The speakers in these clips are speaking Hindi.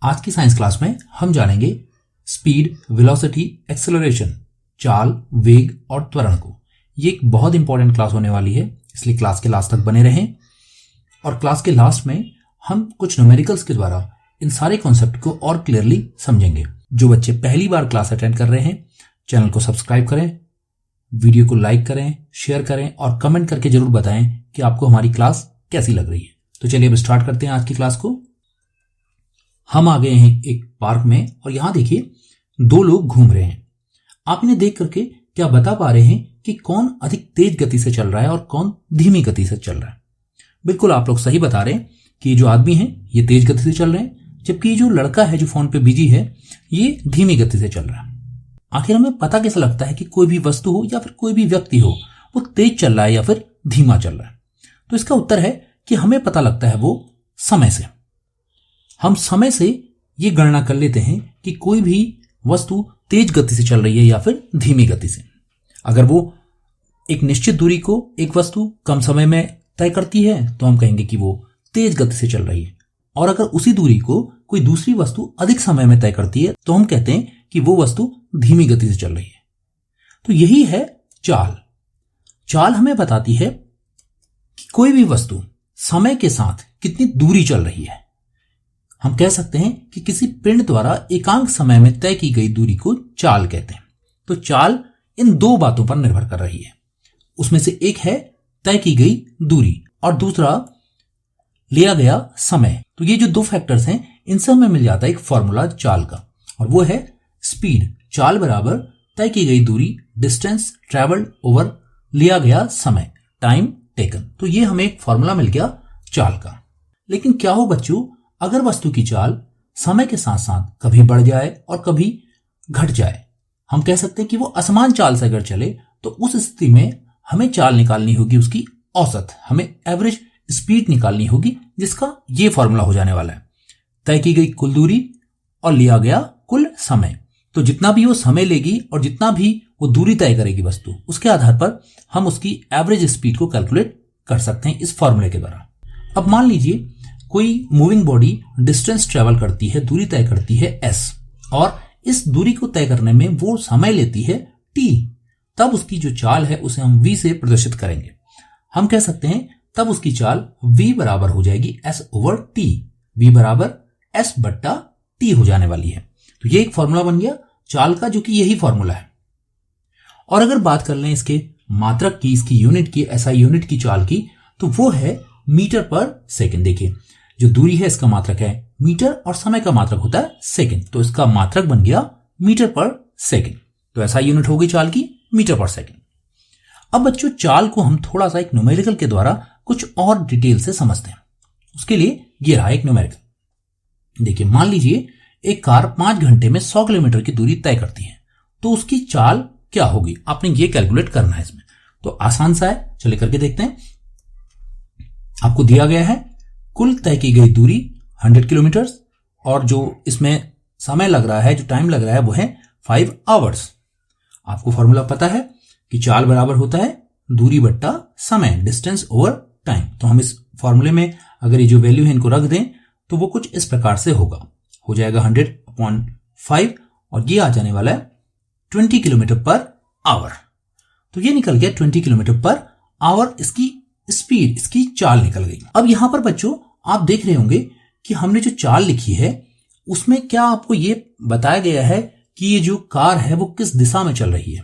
आज की साइंस क्लास में हम जानेंगे स्पीड, वेलोसिटी, एक्सेलरेशन, चाल, वेग और त्वरण को। ये एक बहुत इंपॉर्टेंट क्लास होने वाली है, इसलिए क्लास के लास्ट तक बने रहें। और क्लास के लास्ट में हम कुछ न्यूमेरिकल्स के द्वारा इन सारे कॉन्सेप्ट को और क्लियरली समझेंगे। जो बच्चे पहली बार क्लास अटेंड कर रहे हैं, चैनल को सब्सक्राइब करें, वीडियो को लाइक करें, शेयर करें और कमेंट करके जरूर बताएं कि आपको हमारी क्लास कैसी लग रही है। तो चलिए अब स्टार्ट करते हैं आज की क्लास को। हम आ गए हैं एक पार्क में और यहां देखिए दो लोग घूम रहे हैं। आप इन्हें देख करके क्या बता पा रहे हैं कि कौन अधिक तेज गति से चल रहा है और कौन धीमी गति से चल रहा है? बिल्कुल आप लोग सही बता रहे हैं कि जो आदमी है ये तेज गति से चल रहे हैं, जबकि जो लड़का है जो फोन पे बिजी है ये धीमी गति से चल रहा है। आखिर हमें पता कैसे लगता है कि कोई भी वस्तु हो या फिर कोई भी व्यक्ति हो वो तेज चल रहा है या फिर धीमा चल रहा है? तो इसका उत्तर है कि हमें पता लगता है वो समय से। हम समय से ये गणना कर लेते हैं कि कोई भी वस्तु तेज गति से चल रही है या फिर धीमी गति से। अगर वो एक निश्चित दूरी को एक वस्तु कम समय में तय करती है तो हम कहेंगे कि वो तेज गति से चल रही है, और अगर उसी दूरी को कोई दूसरी वस्तु अधिक समय में तय करती है तो हम कहते हैं कि वो वस्तु धीमी गति से चल रही है। तो यही है चाल। चाल हमें बताती है कि कोई भी वस्तु समय के साथ कितनी दूरी चल रही है। हम कह सकते हैं कि किसी पिंड द्वारा एकांक समय में तय की गई दूरी को चाल कहते हैं। तो चाल इन दो बातों पर निर्भर कर रही है। उसमें से एक है तय की गई दूरी और दूसरा लिया गया समय। तो ये जो दो फैक्टर्स हैं इनसे हमें मिल जाता है एक फॉर्मूला चाल का, और वो है स्पीड। चाल बराबर तय की गई दूरी, डिस्टेंस ट्रेवल्ड ओवर लिया गया समय, टाइम टेकन। तो ये हमें एक फॉर्मूला मिल गया चाल का। लेकिन क्या हो बच्चों, अगर वस्तु की चाल समय के साथ साथ कभी बढ़ जाए और कभी घट जाए, हम कह सकते हैं कि वो असमान चाल से अगर चले, तो उस स्थिति में हमें चाल निकालनी होगी उसकी औसत, हमें एवरेज स्पीड निकालनी होगी, जिसका ये फॉर्मूला हो जाने वाला है तय की गई कुल दूरी और लिया गया कुल समय। तो जितना भी वो समय लेगी और जितना भी वो दूरी तय करेगी वस्तु, उसके आधार पर हम उसकी एवरेज स्पीड को कैलकुलेट कर सकते हैं इस फॉर्मूले के द्वारा। अब मान लीजिए कोई मूविंग बॉडी डिस्टेंस ट्रेवल करती है, दूरी तय करती है s, और इस दूरी को तय करने में वो समय लेती है t। तब उसकी जो चाल है उसे हम v से प्रदर्शित करेंगे। हम कह सकते हैं तब उसकी चाल v बराबर हो जाएगी s ओवर t। v बराबर s बट्टा t हो जाने वाली है। तो ये एक फॉर्मूला बन गया चाल का, जो कि यही फॉर्मूला है। और अगर बात कर लें इसके मात्रक की, इसकी यूनिट की, SI यूनिट की चाल की, तो वो है मीटर पर सेकंड। देखिए जो दूरी है इसका मात्रक है मीटर और समय का मात्रक होता है सेकंड, तो इसका मात्रक बन गया मीटर पर सेकंड। तो SI यूनिट हो गई चाल की मीटर पर सेकंड। अब बच्चों चाल को हम थोड़ा सा एक न्यूमेरिकल के द्वारा कुछ और डिटेल से समझते हैं। उसके लिए ये रहा एक न्यूमेरिकल। देखिए मान लीजिए एक कार 5 घंटे में 100 किलोमीटर की दूरी तय करती है, तो उसकी चाल क्या होगी? आपने ये कैलकुलेट करना है इसमें। तो आसान सा है, चलिए करके देखते हैं। आपको दिया गया है कुल तय की गई दूरी 100 किलोमीटर, और जो इसमें समय लग रहा है, जो टाइम लग रहा है वो है 5 आवर्स। आपको फॉर्मूला पता है कि चाल बराबर होता है दूरी बट्टा समय, डिस्टेंस ओवर टाइम। तो हम इस फॉर्मूले में अगर ये जो वैल्यू है इनको रख दें तो वो कुछ इस प्रकार से होगा, हो जाएगा 100/5 और ये आ जाने वाला है 20 किलोमीटर पर आवर। तो ये निकल गया 20 किलोमीटर पर आवर, इसकी स्पीड, इसकी चाल निकल गई। अब यहां पर बच्चों आप देख रहे होंगे कि हमने जो चाल लिखी है उसमें क्या आपको ये बताया गया है कि ये जो कार है वो किस दिशा में चल रही है?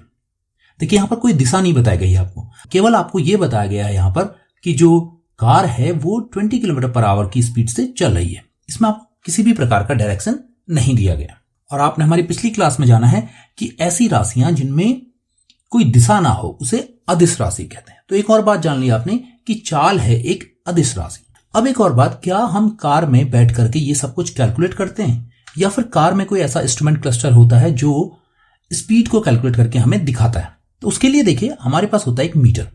देखिए यहां पर कोई दिशा नहीं बताई गई है आपको, केवल आपको ये बताया गया है यहां पर कि जो कार है वो 20 किलोमीटर पर आवर की स्पीड से चल रही है। इसमें आपको किसी भी प्रकार का डायरेक्शन नहीं दिया गया। और आपने हमारी पिछली क्लास में जाना है कि ऐसी राशियां जिनमें कोई दिशा ना हो उसे अदिश राशि कहते हैं। तो एक और बात जान ली आपने कि चाल है एक अदिश राशि। अब एक और बात, क्या हम कार में बैठ करके ये सब कुछ कैलकुलेट करते हैं, या फिर कार में कोई ऐसा इंस्ट्रूमेंट क्लस्टर होता है जो स्पीड को कैलकुलेट करके हमें दिखाता है? तो उसके लिए देखिए हमारे पास होता है एक मीटर।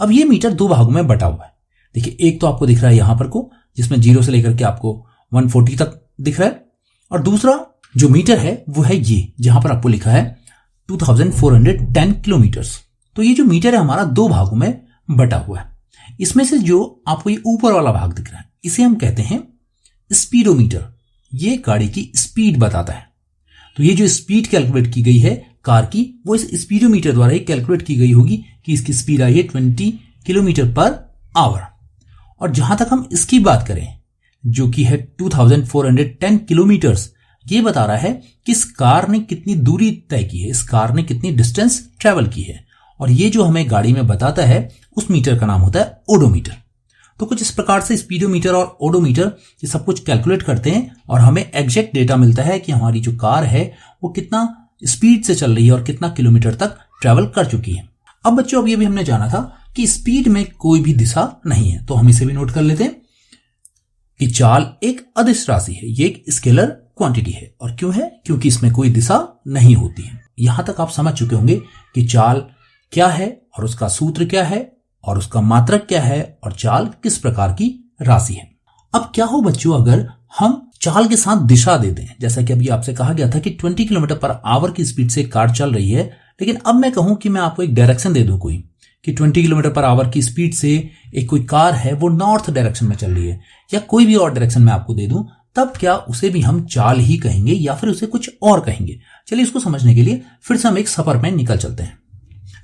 अब ये मीटर दो भागों में बटा हुआ है। देखिए एक तो आपको दिख रहा है यहां पर को, जिसमें 0 से लेकर के आपको 140 तक दिख रहा है, और दूसरा जो मीटर है वो है ये, जहां पर आपको लिखा है 2410 किलोमीटर्स। तो ये जो मीटर है हमारा दो भागों में बटा हुआ है। इसमें से जो आपको ये ऊपर वाला भाग दिख रहा है इसे हम कहते हैं स्पीडोमीटर। ये गाड़ी की स्पीड बताता है। तो ये जो स्पीड कैलकुलेट की गई है कार की, वो इस स्पीडोमीटर द्वारा ही कैलकुलेट की गई होगी कि इसकी स्पीड आई है 20 किलोमीटर पर आवर। और जहां तक हम इसकी बात करें, जो कि है 2410 किलोमीटर्स, ये बता रहा है कि इस कार ने कितनी दूरी तय की है, इस कार ने कितनी डिस्टेंस ट्रेवल की है। और ये जो हमें गाड़ी में बताता है उस मीटर का नाम होता है ओडोमीटर। तो कुछ इस प्रकार से स्पीडोमीटर और ओडोमीटर ये सब कुछ कैलकुलेट करते हैं और हमें एग्जैक्ट डेटा मिलता है कि हमारी जो कार है वो कितना स्पीड से चल रही है और कितना किलोमीटर तक ट्रेवल कर चुकी है। अब बच्चों, अब ये भी हमने जाना था कि स्पीड में कोई भी दिशा नहीं है, तो हम इसे भी नोट कर लेते हैं कि चाल एक अदिश राशि है, ये एक स्केलर क्वांटिटी है। और क्यों है? क्योंकि इसमें कोई दिशा नहीं होती है। यहां तक आप समझ चुके होंगे कि चाल क्या है और उसका सूत्र क्या है और उसका मात्रक क्या है और चाल किस प्रकार की राशि है। अब क्या हो बच्चों अगर हम चाल के साथ दिशा दे दें, जैसा कि अभी आपसे कहा गया था कि 20 किलोमीटर पर आवर की स्पीड से कार चल रही है, लेकिन अब मैं कहूं कि मैं आपको एक डायरेक्शन दे दूं कोई कि 20 किलोमीटर पर आवर की स्पीड से एक कोई कार है वो नॉर्थ डायरेक्शन में चल रही है या कोई भी और डायरेक्शन में आपको दे दूं, तब क्या उसे भी हम चाल ही कहेंगे या फिर उसे कुछ और कहेंगे? चलिए इसको समझने के लिए फिर से हम एक सफर में निकल चलते हैं।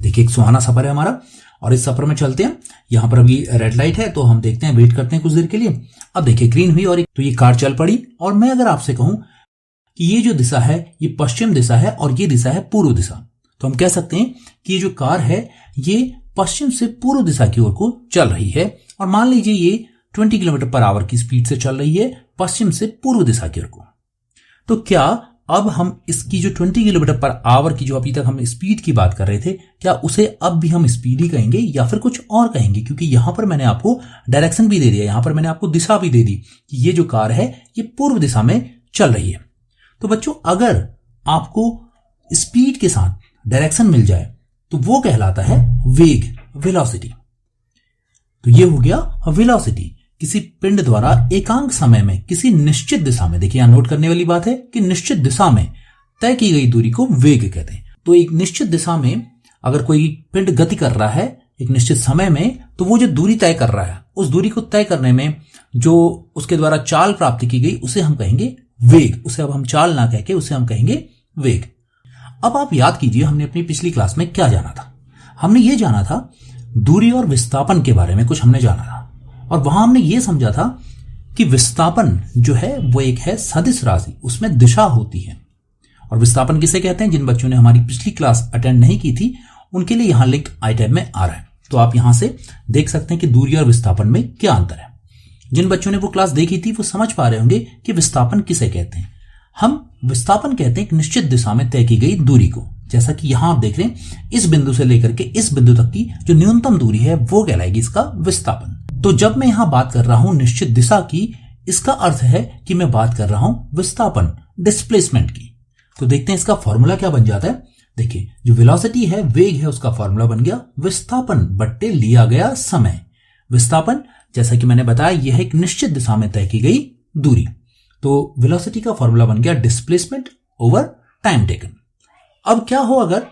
देखिए, एक सुहाना सफर है हमारा और इस सफर में चलते हैं। यहां पर अभी रेड लाइट है तो हम देखते हैं, वेट करते हैं कुछ देर के लिए। अब देखिए ग्रीन हुई और तो ये कार चल पड़ी। और मैं अगर आपसे कहूं कि ये जो दिशा है ये पश्चिम दिशा है और ये दिशा है पूर्व दिशा, तो हम कह सकते हैं कि ये जो कार है ये पश्चिम से पूर्व दिशा की ओर को चल रही है। और मान लीजिए ये 20 किलोमीटर पर आवर की स्पीड से चल रही है पश्चिम से पूर्व दिशा की ओर को। तो क्या अब हम इसकी जो 20 किलोमीटर पर आवर की जो अभी तक हम स्पीड की बात कर रहे थे, क्या उसे अब भी हम स्पीड ही कहेंगे या फिर कुछ और कहेंगे? क्योंकि यहां पर मैंने आपको डायरेक्शन भी दे दिया, यहां पर मैंने आपको दिशा भी दे दी कि ये जो कार है ये पूर्व दिशा में चल रही है। तो बच्चों, अगर आपको स्पीड के साथ डायरेक्शन मिल जाए तो वो कहलाता है वेग, वेलोसिटी। तो ये हो गया वेलोसिटी। किसी पिंड द्वारा एकांक समय में किसी निश्चित दिशा में, देखिए यहां नोट करने वाली बात है कि निश्चित दिशा में तय की गई दूरी को वेग कहते हैं। तो एक निश्चित दिशा में अगर कोई पिंड गति कर रहा है एक निश्चित समय में, तो वो जो दूरी तय कर रहा है उस दूरी को तय करने में जो उसके द्वारा चाल प्राप्त की गई उसे हम कहेंगे वेग। उसे अब हम चाल ना कह के उसे हम कहेंगे वेग। अब आप याद कीजिए हमने अपनी पिछली क्लास में क्या जाना था। हमने ये जाना था दूरी और विस्थापन के बारे में कुछ हमने जाना था और वहां हमने ये समझा था कि विस्थापन जो है वो एक है सदिश राशि, उसमें दिशा होती है। और विस्थापन किसे कहते हैं? जिन बच्चों ने हमारी पिछली क्लास अटेंड नहीं की थी उनके लिए यहां लिंक आई टैब में आ रहा है, तो आप यहां से देख सकते हैं कि दूरी और विस्थापन में क्या अंतर है। जिन बच्चों ने वो क्लास देखी थी वो समझ पा रहे होंगे कि विस्थापन किसे कहते हैं। हम विस्थापन कहते हैं एक निश्चित दिशा में तय की गई दूरी को। जैसा कि यहां आप देख रहे हैं, इस बिंदु से लेकर के इस बिंदु तक की जो न्यूनतम दूरी है वो कहलाएगी इसका विस्थापन। तो जब मैं यहां बात कर रहा हूं निश्चित दिशा की, इसका अर्थ है कि मैं बात कर रहा हूं विस्थापन, डिस्प्लेसमेंट की। तो देखते हैं इसका फॉर्मूला क्या बन जाता है। देखिए, जो वेलोसिटी है, वेग है, उसका फॉर्मूला बन गया विस्थापन बट्टे लिया गया समय। विस्थापन, जैसा कि मैंने बताया, यह एक निश्चित दिशा में तय की गई दूरी। तो वेलोसिटी का फॉर्मूला बन गया डिस्प्लेसमेंट ओवर टाइम टेकन। अब क्या हो अगर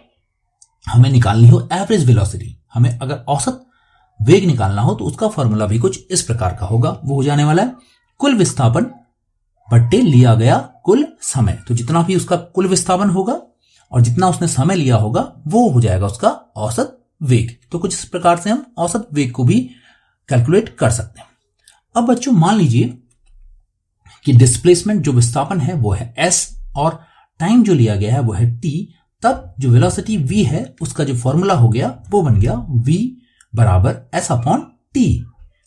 हमें निकालनी हो एवरेज वेलोसिटी, हमें अगर औसत वेग निकालना हो तो उसका फॉर्मूला भी कुछ इस प्रकार का होगा। वो हो जाने वाला है कुल विस्थापन बट्टे लिया गया कुल समय। तो जितना भी उसका कुल विस्थापन होगा और जितना उसने समय लिया होगा वो हो जाएगा उसका औसत वेग। तो कुछ इस प्रकार से हम औसत वेग को भी कैलकुलेट कर सकते हैं। अब बच्चों मान लीजिए कि डिस्प्लेसमेंट जो विस्थापन है वो है s और टाइम जो लिया गया है वो है t, तब जो वेलोसिटी v है उसका जो फॉर्मूला हो गया वो बन गया v बराबर s अपॉन t।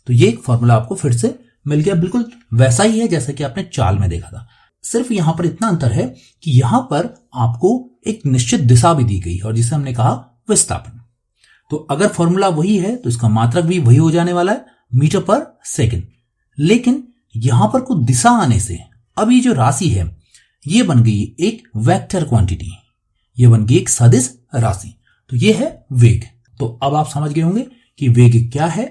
तो ये एक फॉर्मूला आपको फिर से मिल गया, बिल्कुल वैसा ही है जैसा कि आपने चाल में देखा था। सिर्फ यहां पर इतना अंतर है कि यहां पर आपको एक निश्चित दिशा भी दी गई और जिसे हमने कहा विस्थापन। तो अगर फॉर्मूला वही है तो इसका मात्रक भी वही हो जाने वाला है, मीटर पर सेकंड। लेकिन यहां पर कुछ दिशा आने से अब ये जो राशि है ये बन गई एक वेक्टर क्वांटिटी, ये बन गई एक सदिश राशि। तो ये है वेग। तो अब आप समझ गए होंगे कि वेग क्या है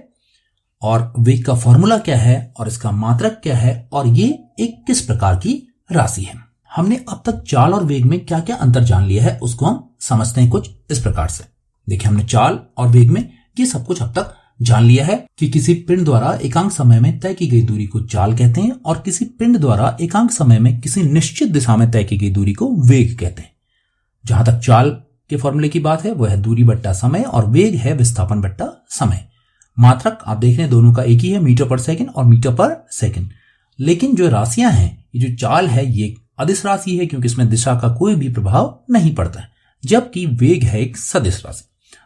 और वेग का फॉर्मूला क्या है और इसका मात्रक क्या है और ये एक किस प्रकार की राशि है। हमने अब तक चाल और वेग में क्या क्या अंतर जान लिया है उसको हम समझते हैं कुछ इस प्रकार से। देखिए, हमने चाल और वेग में ये सब कुछ अब तक जान लिया है कि किसी पिंड द्वारा एकांक समय में तय की गई दूरी को चाल कहते हैं और किसी पिंड द्वारा एकांक समय में किसी निश्चित दिशा में तय की गई दूरी को वेग कहते हैं। जहां तक चाल के फॉर्मूले की बात है वो है दूरी बट्टा समय और वेग है विस्थापन बट्टा समय। मात्रक आप देख रहे हैं दोनों का एक ही है, मीटर पर सेकंड और मीटर पर सेकंड। लेकिन जो राशियां हैं, ये जो चाल है ये अदिश राशि है क्योंकि इसमें दिशा का कोई भी प्रभाव नहीं पड़ता है, जबकि वेग है एक सदिश राशि।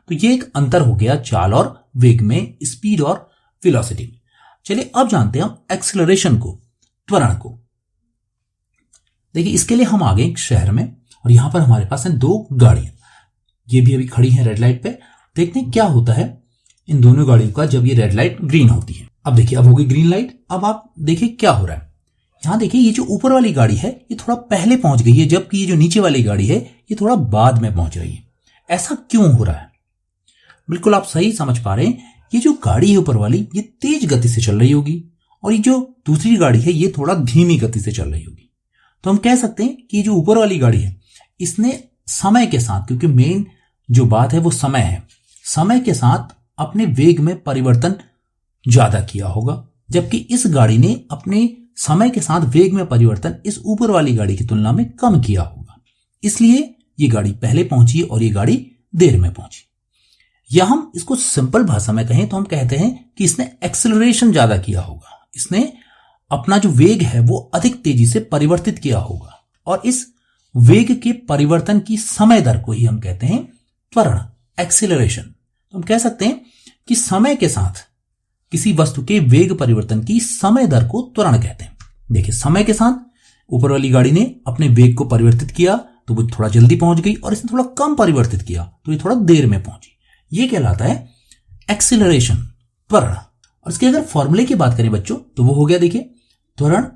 तो ये एक अंतर हो गया चाल और वेग में, स्पीड और वेलोसिटी में। चलिए अब जानते हैं हम एक्सेलरेशन को, त्वरण को। देखिए इसके लिए हम आ गए एक शहर में और यहां पर हमारे पास हैं दो गाड़ियां, ये भी अभी खड़ी हैं रेड लाइट पे। देखते हैं क्या होता है इन दोनों गाड़ियों का जब ये रेड लाइट ग्रीन होती है। अब देखिए अब हो गई ग्रीन लाइट। अब आप देखिए क्या हो रहा है, यहां देखिए ये जो ऊपर वाली गाड़ी है ये थोड़ा पहले पहुंच गई है, जबकि ये जो नीचे वाली गाड़ी है ये थोड़ा बाद में पहुंच रही है। ऐसा क्यों हो रहा है? बिल्कुल आप सही समझ पा रहे हैं, ये जो गाड़ी है ऊपर वाली ये तेज गति से चल रही होगी और ये जो दूसरी गाड़ी है ये थोड़ा धीमी गति से चल रही होगी। तो हम कह सकते हैं कि जो ऊपर वाली गाड़ी है इसने समय के साथ, क्योंकि मेन जो बात है वो समय है, समय के साथ अपने वेग में परिवर्तन ज्यादा किया होगा, जबकि इस गाड़ी ने अपने समय के साथ वेग में परिवर्तन इस ऊपर वाली गाड़ी की तुलना में कम किया होगा। इसलिए ये गाड़ी पहले पहुंची और ये गाड़ी देर में पहुंची। या हम इसको सिंपल भाषा में कहें तो हम कहते हैं कि इसने एक्सेलरेशन ज्यादा किया होगा, इसने अपना जो वेग है वो अधिक तेजी से परिवर्तित किया होगा और इस वेग के परिवर्तन की समय दर को ही हम कहते हैं त्वरण, एक्सेलरेशन। तो हम कह सकते हैं कि समय के साथ किसी वस्तु के वेग परिवर्तन की समय दर को त्वरण कहते हैं। देखिए समय के साथ ऊपर वाली गाड़ी ने अपने वेग को परिवर्तित किया तो वो थोड़ा जल्दी पहुंच गई और इसने थोड़ा कम परिवर्तित किया तो ये थोड़ा देर में पहुंची। ये कहलाता है एक्सेलरेशन, त्वरण। और इसके अगर फॉर्मूले की बात करें बच्चों तो वो हो गया, देखिए त्वरण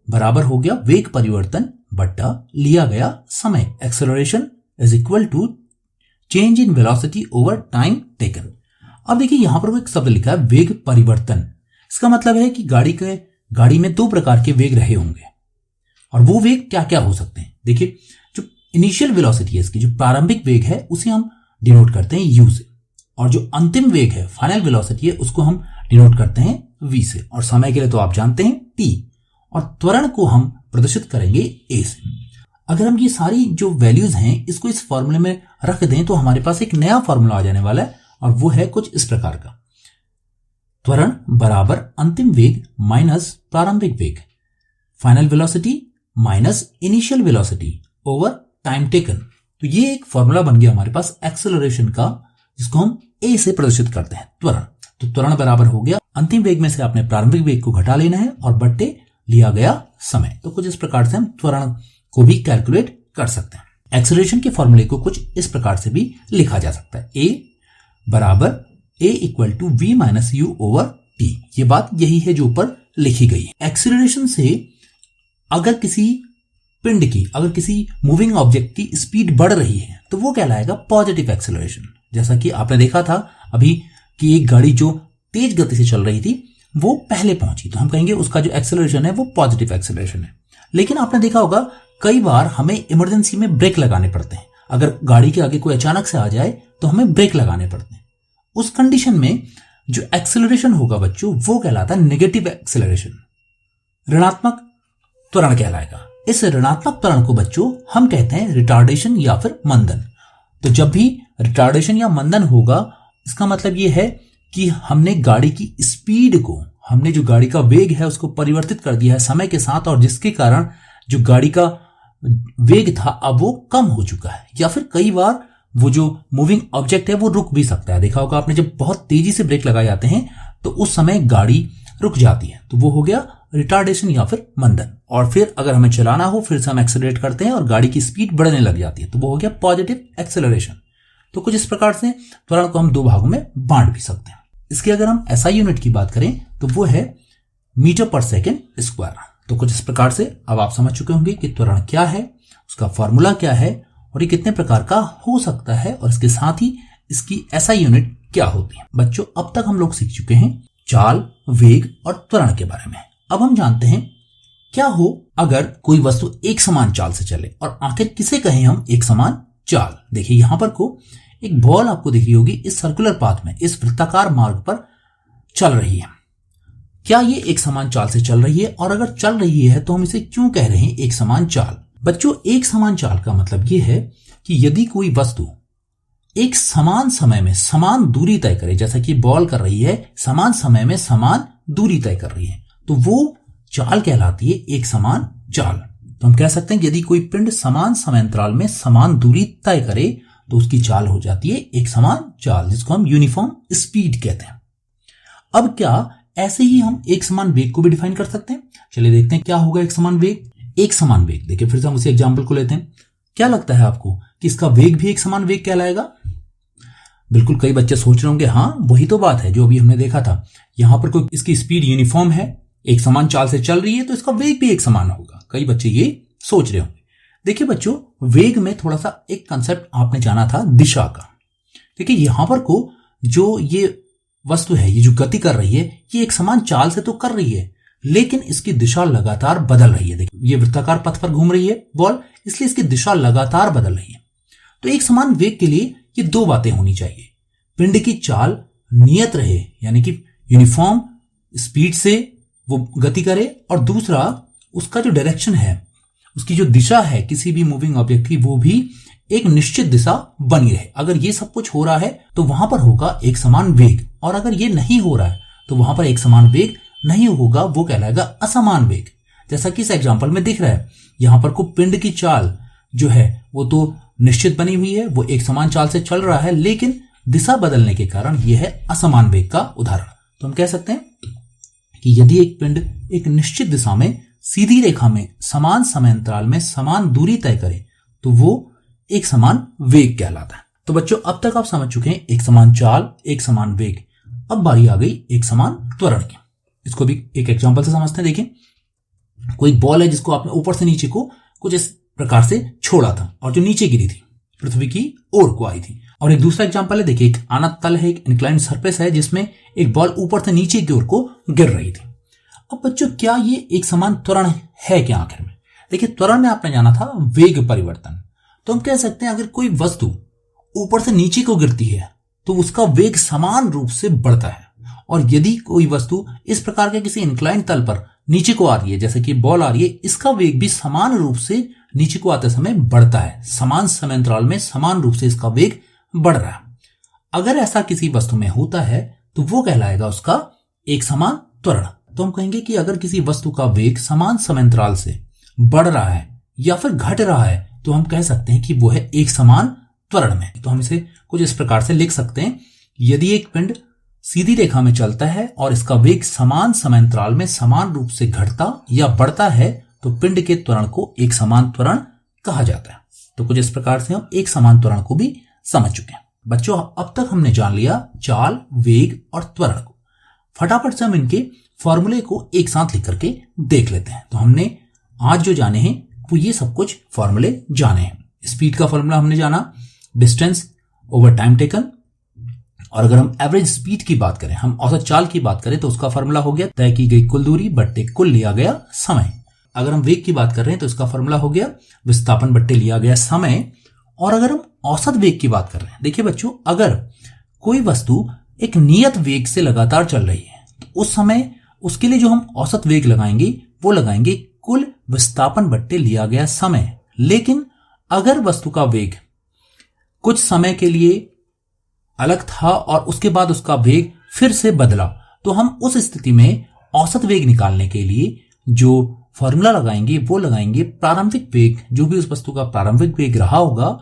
बराबर हो गया वेग परिवर्तन बट्टा लिया गया समय। Acceleration is equal to change in velocity over time taken. अब देखिए यहां पर वो एक शब्द लिखा है वेग परिवर्तन। इसका मतलब है कि गाड़ी में दो प्रकार के वेग रहे होंगे और वो वेग क्या क्या हो सकते हैं। देखिए जो इनिशियल वेलोसिटी है, इसकी जो प्रारंभिक वेग है उसे हम डिनोट करते हैं यू से, और जो अंतिम वेग है फाइनल वेलोसिटी है उसको हम डिनोट करते हैं वी से, और समय के लिए तो आप जानते हैं टी, और त्वरण को हम प्रदर्शित करेंगे ए से। अगर हम ये सारी जो वैल्यूज हैं इसको इस फॉर्मूले में रख दें तो हमारे पास एक नया फॉर्मूला आ जाने वाला है और वो है कुछ इस प्रकार का, त्वरण बराबर अंतिम वेग माइनस प्रारंभिक वेग, final velocity minus initial velocity over time taken. तो ये एक फॉर्मूला बन गया हमारे पास एक्सेलरेशन का, जिसको हम ए से प्रदर्शित करते हैं त्वरण। तो त्वरण बराबर हो गया अंतिम वेग में से आपने प्रारंभिक वेग को घटा लेना है और बट्टे लिया गया समय। तो कुछ इस प्रकार से हम त्वरण को भी कैलकुलेट कर सकते हैं। एक्सेलरेशन के फॉर्मूले को कुछ इस प्रकार से भी लिखा जा सकता है, ए बराबर a equal to v minus u over t. ये बात यही है जो ऊपर लिखी गई है। एक्सेलरेशन से अगर किसी पिंड की, अगर किसी मूविंग ऑब्जेक्ट की स्पीड बढ़ रही है तो वो कहलाएगा पॉजिटिव एक्सेलरेशन। जैसा कि आपने देखा था अभी कि एक गाड़ी जो तेज गति से चल रही थी वो पहले पहुंची, तो हम कहेंगे उसका जो एक्सेलरेशन है वो पॉजिटिव एक्सेलरेशन है। लेकिन आपने देखा होगा कई बार हमें इमरजेंसी में ब्रेक लगाने पड़ते हैं। अगर गाड़ी के आगे कोई अचानक से आ जाए तो हमें ब्रेक लगाने पड़ते हैं। उस कंडीशन में जो एक्सेलरेशन होगा बच्चों वो कहलाता है नेगेटिव एक्सेलरेशन, ऋणात्मक त्वरण कहलाएगा। इस ऋणात्मक त्वरण को बच्चों हम कहते हैं रिटार्डेशन या फिर मंदन। तो जब भी रिटार्डेशन या मंदन होगा इसका मतलब ये है कि हमने गाड़ी की स्पीड को, हमने जो गाड़ी का वेग है उसको परिवर्तित कर दिया है समय के साथ, और जिसके कारण जो गाड़ी का वेग था अब वो कम हो चुका है। या फिर कई बार वो जो मूविंग ऑब्जेक्ट है वो रुक भी सकता है। देखा होगा आपने जब बहुत तेजी से ब्रेक लगाए जाते हैं तो उस समय गाड़ी रुक जाती है, तो वो हो गया रिटार्डेशन या फिर मंदन। और फिर अगर हमें चलाना हो फिर से हम एक्सेलरेट करते हैं और गाड़ी की स्पीड बढ़ने लग जाती है, तो वो हो गया पॉजिटिव एक्सेलरेशन। तो कुछ इस प्रकार से त्वरण को हम दो भागों में बांट भी सकते हैं। इसके अगर हम एसआई यूनिट की बात करें तो वो है मीटर पर सेकेंड स्क्वायर। तो कुछ इस प्रकार से अब आप समझ चुके होंगे कि त्वरण क्या है, उसका फॉर्मूला क्या है और ये कितने प्रकार का हो सकता है, और इसके साथ ही इसकी एसआई यूनिट क्या होती है। बच्चों अब तक हम लोग सीख चुके हैं चाल, वेग और त्वरण के बारे में। अब हम जानते हैं क्या हो अगर कोई वस्तु एक समान चाल से चले, और आखिर किसे कहें हम एक समान चाल। देखिए यहां पर को एक बॉल आपको दिख रही होगी इस सर्कुलर पाथ में, इस वृत्ताकार मार्ग पर चल रही है। क्या ये एक समान चाल से चल रही है, और अगर चल रही है तो हम इसे क्यों कह रहे हैं एक समान चाल? बच्चों, एक समान चाल का मतलब ये है कि यदि कोई वस्तु एक समान समय में समान दूरी तय करे, जैसा कि बॉल कर रही है, समान समय में समान दूरी तय कर रही है, तो वो चाल कहलाती है एक समान चाल। तो हम कह सकते हैं कि यदि कोई पिंड समान समयांतराल में समान दूरी तय करे तो उसकी चाल हो जाती है एक समान चाल, जिसको हम यूनिफॉर्म स्पीड कहते हैं। अब क्या ऐसे ही हम एक समान वेग को भी डिफाइन कर सकते हैं? चलिए देखते हैं क्या होगा एक समान वेग। एक समान वेग, देखिए फिर से हम उसी एग्जांपल को लेते हैं। क्या लगता है आपको कि इसका वेग भी एक समान वेग कहलाएगा? बिल्कुल, कई बच्चे सोच रहे होंगे हाँ वही तो बात है जो अभी हमने देखा था। यहां पर कोई इसकी स्पीड यूनिफॉर्म है, एक समान चाल से चल रही है, तो इसका वेग भी एक समान होगा। कई बच्चे ये सोच रहे होंगे। देखिए बच्चों, वेग में थोड़ा सा एक कंसेप्ट आपने जाना था दिशा का। देखिए यहां पर को जो ये वस्तु है, ये जो गति कर रही है, ये एक समान चाल से तो कर रही है, लेकिन इसकी दिशा लगातार बदल रही है। देखिए ये वृत्ताकार पथ पर घूम रही है बॉल, इसलिए इसकी दिशा लगातार बदल रही है। तो एक समान वेग के लिए ये दो बातें होनी चाहिए। पिंड की चाल नियत रहे, यानी कि यूनिफॉर्म स्पीड से वो गति करे, और दूसरा उसका जो डायरेक्शन है, उसकी जो दिशा है किसी भी मूविंग ऑब्जेक्ट की, वो भी एक निश्चित दिशा बनी रहे। अगर ये सब कुछ हो रहा है तो वहां पर होगा एक समान वेग, और अगर ये नहीं हो रहा है तो वहां पर एक समान वेग नहीं होगा, वो कहलाएगा असमान वेग। जैसा कि इस एग्जांपल में दिख रहा है, यहां पर को पिंड की चाल जो है वो तो निश्चित बनी हुई है, वो एक समान चाल से चल रहा है, लेकिन दिशा बदलने के कारण यह है असमान वेग का उदाहरण। तो हम कह सकते हैं कि यदि एक पिंड एक निश्चित दिशा में सीधी रेखा में समान समयांतराल में समान दूरी तय करे तो वो एक समान वेग कहलाता है। तो बच्चों, अब तक आप समझ चुके हैं एक समान चाल, एक समान वेग। अब बारी आ गई एक समान त्वरण की। इसको भी एक एग्जांपल से समझते हैं। देखिए, कोई बॉल है जिसको आपने ऊपर से नीचे को कुछ इस प्रकार से छोड़ा था, और जो नीचे गिरी थी, पृथ्वी की ओर को आई थी। और एक दूसरा एग्जांपल है, देखिए एक आनत तल है, एक इंक्लाइंड सरफेस है, जिसमें एक बॉल ऊपर से नीचे की ओर को गिर रही थी। अब बच्चों, क्या ये एक समान त्वरण है क्या आखिर में? देखिए, त्वरण में आपने जाना था वेग परिवर्तन। तो हम कह सकते हैं अगर कोई वस्तु ऊपर से नीचे को गिरती है तो उसका वेग समान रूप से बढ़ता है, और यदि कोई वस्तु इस प्रकार के किसी इंक्लाइंड तल पर नीचे को आ रही है, जैसे कि बॉल आ रही है, इसका वेग भी समान रूप से नीचे को आते समय बढ़ता है। समान समयांतराल में समान रूप से इसका वेग बढ़ रहा है। अगर ऐसा किसी वस्तु में होता है तो वो कहलाएगा उसका एक समान त्वरण। तो हम कहेंगे कि अगर किसी वस्तु का वेग समान समयांतराल से बढ़ रहा है या फिर घट रहा है तो हम कह सकते हैं कि वो है एक समान त्वरण में। तो हम इसे कुछ इस प्रकार से लिख सकते हैं, यदि एक पिंड सीधी रेखा में चलता है और इसका वेग समान समयांतराल में समान रूप से घटता या बढ़ता है तो पिंड के त्वरण को एक समान त्वरण कहा जाता है। तो कुछ इस प्रकार से हम एक समान त्वरण को भी समझ चुके हैं। बच्चों, अब तक हमने जान लिया चाल, वेग और त्वरण को। फटाफट से हम इनके फॉर्मूले को एक साथ लिख करके देख लेते हैं। तो हमने आज जो जाने हैं वो ये सब कुछ फॉर्मूले जाने हैं। स्पीड का फॉर्मूला हमने जाना, डिस्टेंस ओवर टाइम टेकन, और अगर हम एवरेज स्पीड की बात करें, हम औसत चाल की बात करें, तो उसका फॉर्मूला हो गया तय की गई कुल दूरी बट्टे कुल लिया गया समय। अगर हम वेग की बात कर रहे हैं तो इसका फॉर्मूला हो गया विस्थापन बट्टे लिया गया समय। और अगर हम औसत वेग की बात कर रहे हैं, देखिए बच्चों, अगर कोई वस्तु एक नियत वेग से लगातार चल रही है तो उस समय उसके लिए जो हम औसत वेग लगाएंगे वो लगाएंगे कुल विस्थापन बट्टे लिया गया समय। लेकिन अगर वस्तु का वेग कुछ समय के लिए अलग था और उसके बाद उसका वेग फिर से बदला, तो हम उस स्थिति में औसत वेग निकालने के लिए जो फॉर्मूला लगाएंगे वो लगाएंगे प्रारंभिक वेग, जो भी उस वस्तु का प्रारंभिक वेग रहा होगा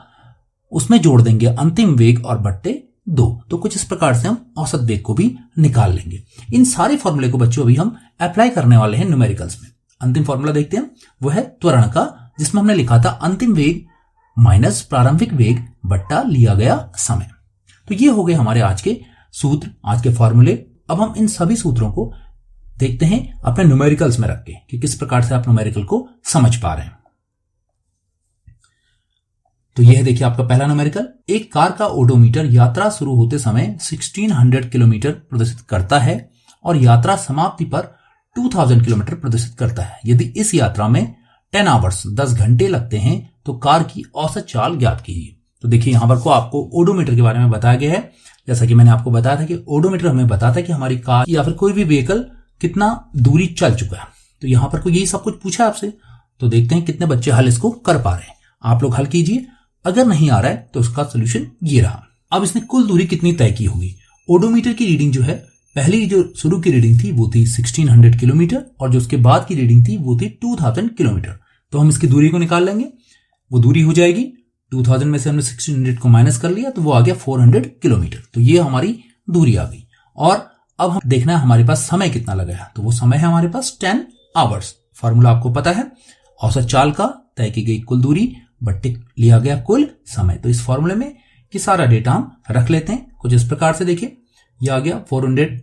उसमें जोड़ देंगे अंतिम वेग और बट्टे 2। तो कुछ इस प्रकार से हम औसत वेग को भी निकाल लेंगे। इन सारे फॉर्मूले को बच्चों अभी हम अप्लाई करने वाले हैं न्यूमेरिकल्स में। अंतिम फॉर्मूला देखते हैं, वो है त्वरण का, जिसमें हमने लिखा था अंतिम वेग माइनस प्रारंभिक वेग बट्टा लिया गया समय। तो ये हो गए हमारे आज के सूत्र, आज के फॉर्मूले। अब हम इन सभी सूत्रों को देखते हैं अपने न्यूमेरिकल्स में रख के कि किस प्रकार से आप न्यूमेरिकल को समझ पा रहे हैं। तो यह देखिए आपका पहला न्यूमेरिकल, एक कार का ओडोमीटर यात्रा शुरू होते समय 1600 किलोमीटर प्रदर्शित करता है और यात्रा समाप्ति पर 2000 किलोमीटर प्रदर्शित करता है। यदि इस यात्रा में 10 आवर्स 10 घंटे लगते हैं तो कार की औसत चाल ज्ञात कीजिए। तो देखिए यहां पर को आपको ओडोमीटर के बारे में बताया गया है। जैसा कि मैंने आपको बताया था कि ओडोमीटर हमें बताता है कि हमारी कार या फिर कोई भी व्हीकल कितना दूरी चल चुका है। तो यहां पर कोई यही सब कुछ पूछा आपसे, तो देखते हैं कितने बच्चे हल इसको कर पा रहे हैं। आप लोग हल कीजिए, अगर नहीं आ रहा है तो उसका सोल्यूशन ये रहा। अब इसने कुल दूरी कितनी तय की होगी। ओडोमीटर की रीडिंग जो है, पहली जो शुरू की रीडिंग थी वो थी 1600 किलोमीटर और जो उसके बाद की रीडिंग थी वो थी 2000 किलोमीटर। तो हम इसकी दूरी को निकाल लेंगे, वो दूरी हो जाएगी 2000 में से हमने 1600 को माइनस कर लिया तो वो आ गया 400 किलोमीटर। तो ये हमारी दूरी आ गई। और अब हम देखना है हमारे पास समय कितना लगा है, तो वो समय है हमारे पास 10 आवर्स। फॉर्मूला आपको पता है, औसत चाल का तय की गई कुल दूरी बट्टे लिया गया कुल समय। तो इस फॉर्मूले में ये सारा डेटा हम रख लेते हैं कुछ इस प्रकार से। देखिए ये आ गया 400/10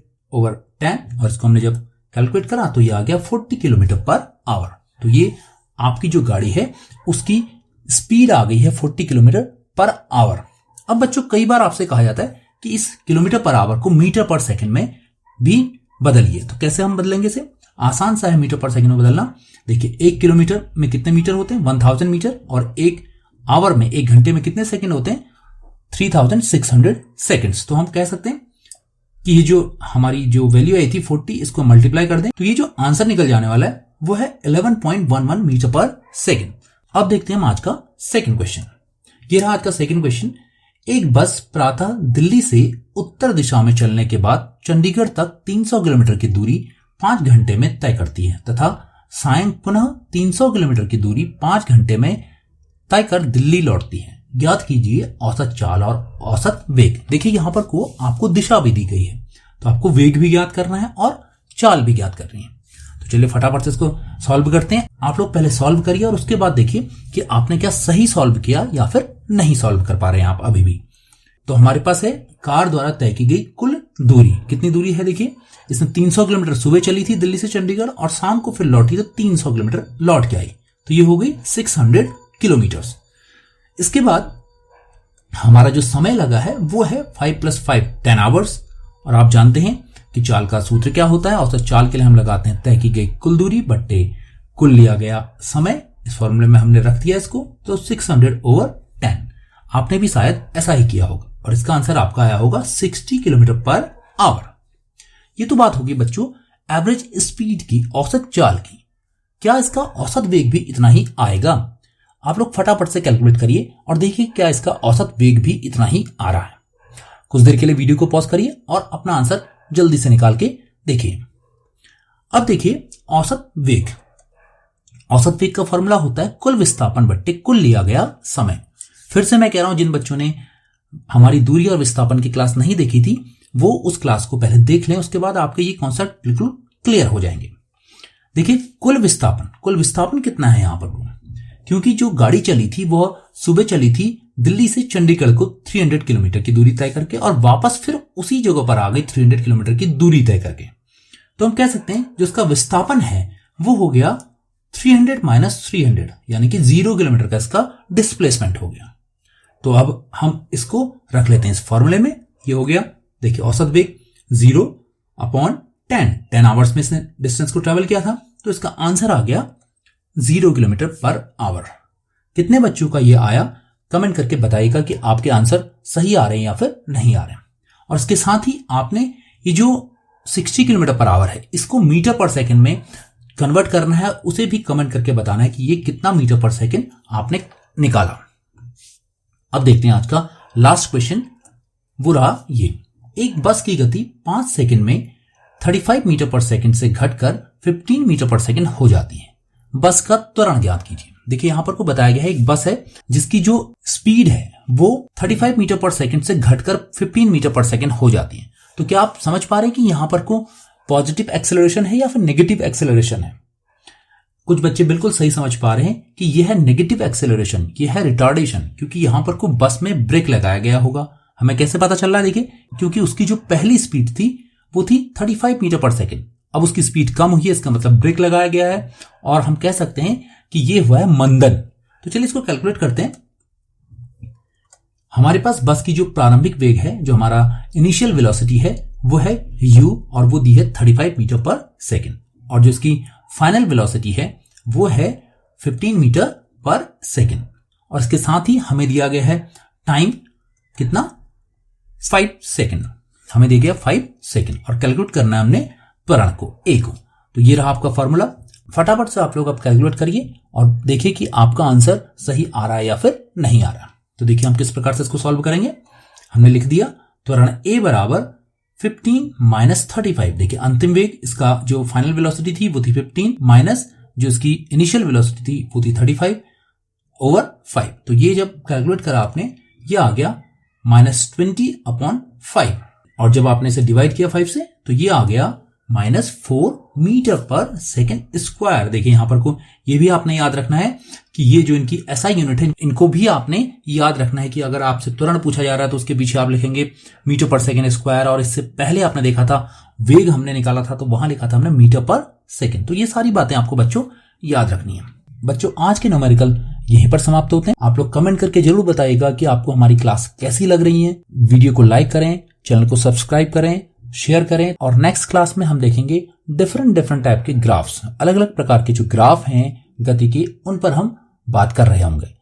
और इसको हमने जब कैलकुलेट करा तो ये आ गया 40 किलोमीटर पर आवर। तो ये आपकी जो गाड़ी है उसकी स्पीड आ गई है 40 किलोमीटर पर आवर। अब बच्चों कई बार आपसे कहा जाता है कि इस किलोमीटर पर आवर को मीटर पर सेकंड में भी बदलिए। तो कैसे हम बदलेंगे इसे, आसान सा है मीटर पर सेकंड में बदलना। देखिए 1 किलोमीटर में कितने मीटर होते हैं, 1000 मीटर, और 1 आवर में 1 घंटे में कितने सेकंड होते हैं, 3600 सेकंड्स। तो हम कह सकते हैं कि ये जो हमारी जो वैल्यू आई थी 40, इसको मल्टीप्लाई कर दें तो ये जो आंसर निकल जाने वाला है वो है 11.11 मीटर पर सेकंड। अब देखते हैं हम आज का सेकंड क्वेश्चन। ये रहा आज का सेकंड क्वेश्चन। एक बस प्रातः दिल्ली से उत्तर दिशा में चलने के बाद चंडीगढ़ तक 300 किलोमीटर की दूरी 5 घंटे में तय करती है तथा सायं पुनः 300 किलोमीटर की दूरी 5 घंटे में तय कर दिल्ली लौटती है। ज्ञात कीजिए औसत चाल और औसत वेग। देखिए यहां पर को आपको दिशा भी दी गई है, तो आपको वेग भी ज्ञात करना है और चाल भी ज्ञात करनी है। तो चलिए फटाफट से इसको सॉल्व करते हैं। आप लोग पहले सॉल्व करिए और उसके बाद देखिए कि आपने क्या सही सॉल्व किया या फिर नहीं सॉल्व कर पा रहे हैं आप अभी भी। तो हमारे पास है कार द्वारा तय की गई कुल दूरी। कितनी दूरी है देखिए, इसने 300 किलोमीटर सुबह चली थी दिल्ली से चंडीगढ़ और शाम को फिर लौटी तो 300 किलोमीटर लौट के आई, तो ये हो गई 600 किलोमीटर। इसके बाद हमारा जो समय लगा है वो है 5 + 5 10 आवर्स। और आप जानते हैं कि चाल का सूत्र क्या होता है, औसत चाल के लिए हम लगाते हैं तय की गई कुल दूरी बट्टे कुल लिया गया समय। इस फॉर्मूले में हमने रख दिया इसको, तो 600/10। आपने भी शायद ऐसा ही किया होगा और इसका आंसर आपका आया होगा 60 किलोमीटर पर आवर। ये तो बात होगी बच्चों एवरेज स्पीड की, औसत चाल की। क्या इसका औसत वेग भी इतना ही आएगा? आप लोग फटाफट से कैलकुलेट करिए और देखिए क्या इसका औसत वेग भी इतना ही आ रहा है। कुछ देर के लिए वीडियो को पॉज करिए और अपना आंसर जल्दी से निकाल के देखिए। अब देखिए औसत वेग। औसत वेग का फॉर्मूला होता है कुल विस्थापन बट्टे कुल लिया गया समय। फिर से मैं कह रहा हूं जिन बच्चों ने हमारी दूरी और विस्थापन की क्लास नहीं देखी थी वो उस क्लास को पहले देख लें, उसके बाद आपके ये कॉन्सेप्ट बिल्कुल क्लियर हो जाएंगे। देखिए कुल विस्थापन कितना है यहां पर, क्योंकि जो गाड़ी चली थी वह सुबह चली थी दिल्ली से चंडीगढ़ को 300 किलोमीटर की दूरी तय करके और वापस फिर उसी जगह पर आ गई 300 किलोमीटर की दूरी तय करके। तो हम कह सकते हैं जो इसका विस्थापन है वो हो गया 300 - 300 यानी कि 0 किलोमीटर का इसका डिस्प्लेसमेंट हो गया। तो अब हम इसको रख लेते हैं इस फॉर्मूले में। ये हो गया देखिए औसत वेग 0/10 10 आवर्स में इसने डिस्टेंस को ट्रेवल किया था, तो इसका आंसर आ गया 0 किलोमीटर पर आवर। कितने बच्चों का ये आया कमेंट करके बताइएगा कि आपके आंसर सही आ रहे हैं या फिर नहीं आ रहे हैं। और इसके साथ ही आपने ये जो 60 किलोमीटर पर आवर है इसको मीटर पर सेकंड में कन्वर्ट करना है, उसे भी कमेंट करके बताना है कि ये कितना मीटर पर सेकंड आपने निकाला। अब देखते हैं आज का लास्ट क्वेश्चन, वो रहा ये। एक बस की गति 5 सेकंड में 35 मीटर पर सेकंड से घटकर 15 मीटर पर सेकंड हो जाती है। बस का त्वरण ज्ञात कीजिए। देखिए यहां पर को बताया गया है एक बस है जिसकी जो स्पीड है वो 35 मीटर पर सेकंड से घटकर 15 मीटर पर सेकंड हो जाती है। तो क्या आप समझ पा रहे हैं कि यहां पर को पॉजिटिव एक्सेलरेशन है या फिर नेगेटिव एक्सेलरेशन है? कुछ बच्चे बिल्कुल सही समझ पा रहे हैं कि यह है नेगेटिव एक्सेलरेशन, यह है रिटार्डेशन, क्योंकि यहां पर को बस में ब्रेक लगाया गया होगा। हमें कैसे पता चल रहा है देखिए, क्योंकि उसकी जो पहली स्पीड थी वो थी 35 मीटर पर सेकंड, अब उसकी स्पीड कम हुई है, इसका मतलब ब्रेक लगाया गया है और हम कह सकते हैं कि ये हुआ है मंदन। तो चलिए इसको कैलकुलेट करते हैं। हमारे पास बस की जो प्रारंभिक वेग है, जो हमारा इनिशियल वेलोसिटी है वो है u और वो दी है 35 मीटर पर सेकंड, और जो इसकी फाइनल वेलोसिटी है वो है 15 मीटर पर सेकंड। और इसके साथ ही हमें दिया गया है टाइम कितना 5 सेकंड, हमें दे गया 5 सेकंड और कैलकुलेट करना है हमने त्वरण को ए को। तो ये रहा आपका फॉर्मूला। फटाफट से आप लोग अब कैलकुलेट करिए और देखिए कि आपका आंसर सही आ रहा है या फिर नहीं आ रहा। तो देखिए हम किस प्रकार से इसको सॉल्व करेंगे। हमने लिख दिया त्वरण ए बराबर 15 माइनस 35। देखिए अंतिम वेग, इसका जो फाइनल वेलोसिटी थी वो थी 15 माइनस जो इसकी इनिशियल वेलोसिटी थी वो थी 35 ओवर 5। तो ये जब कैलकुलेट करा आपने, ये आ गया -20/5 और जब आपने इसे डिवाइड किया 5 से तो ये आ गया -4 मीटर पर सेकेंड स्क्वायर। देखिए यहां पर को ये भी आपने याद रखना है कि ये जो इनकी एसआई यूनिट है इनको भी आपने याद रखना है कि अगर आपसे त्वरण पूछा जा रहा है तो उसके पीछे आप लिखेंगे मीटर पर सेकेंड स्क्वायर, और इससे पहले आपने देखा था वेग हमने निकाला था तो वहां लिखा था हमने मीटर पर सेकेंड। तो ये सारी बातें आपको बच्चों याद रखनी है। बच्चों आज के न्यूमेरिकल यहीं पर समाप्त होते हैं। आप लोग कमेंट करके जरूर बताइएगा कि आपको हमारी क्लास कैसी लग रही है। वीडियो को लाइक करें, चैनल को सब्सक्राइब करें, शेयर करें, और नेक्स्ट क्लास में हम देखेंगे डिफरेंट टाइप के ग्राफ्स, अलग अलग प्रकार के जो ग्राफ हैं गति के, उन पर हम बात कर रहे होंगे।